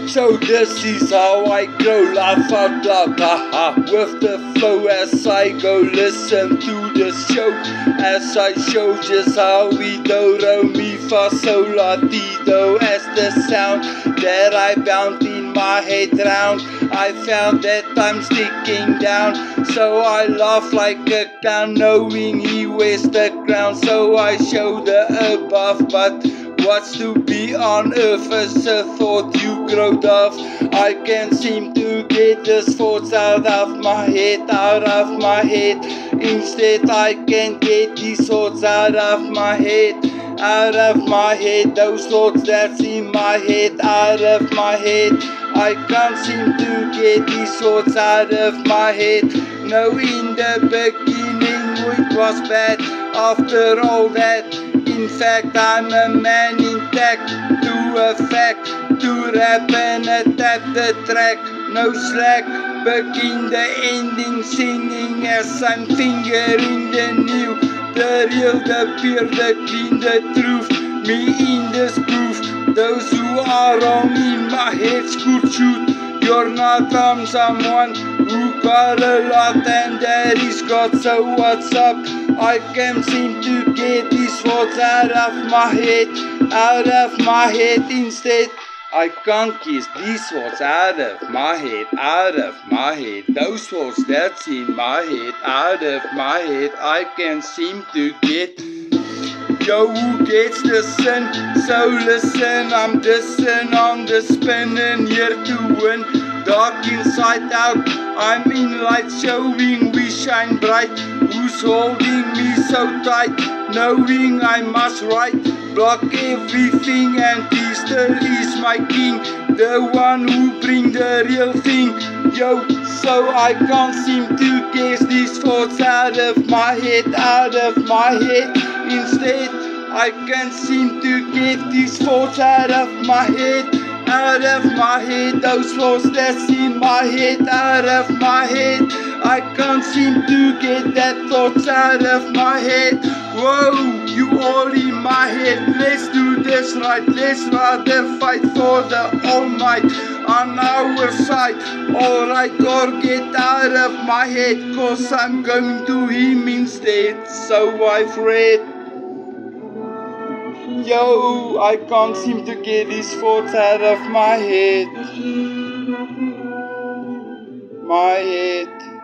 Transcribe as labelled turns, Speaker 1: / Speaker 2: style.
Speaker 1: So this is how I grow, laugh out loud, haha, with the flow as I go. Listen to the show as I show just how we do, re, mi, fa, sol, la, ti, do. As the sound that I bound in my head round, I found that I'm sticking down. So I laugh like a clown, knowing he wears the crown. So I show the above, but what's to be on earth is a thought you grow daft. I can't seem to get these thoughts out of my head, out of my head. Instead I can't get these thoughts out of my head, out of my head. Those thoughts that's in my head, out of my head. I can't seem to get these thoughts out of my head. No, in the beginning it was bad. After all that, in fact, I'm a man intact to a fact, to rap and tap the track, no slack. Begin the ending, singing as I'm fingering the new, the real, the pure, the clean, the truth. Me in this groove, those who are wrong in my head could shoot. You're not someone who got a lot and that is God, so what's up? I can't seem to get these thoughts out of my head, out of my head. Instead I can't get these thoughts out of my head, out of my head. Those thoughts that's in my head, out of my head, I can't seem to get. Yo, who gets the sin? So listen, I'm dissing on the spin and here to win. Dark inside out, I'm in light, showing we shine bright. Who's holding me so tight, knowing I must write, block everything and he still is my king, the one who bring the real thing. Yo, so I can't seem to guess these thoughts out of my head, out of my head. Instead I can't seem to get these thoughts out of my head, out of my head. Those thoughts that's in my head, out of my head. I can't seem to get that thoughts out of my head. Whoa, you all in my head. Let's do this right, let's rather fight for the all might on our side. Alright, or get out of my head, cause I'm going to him instead. So I've read. Yo, I can't seem to get these thoughts out of my head. My head.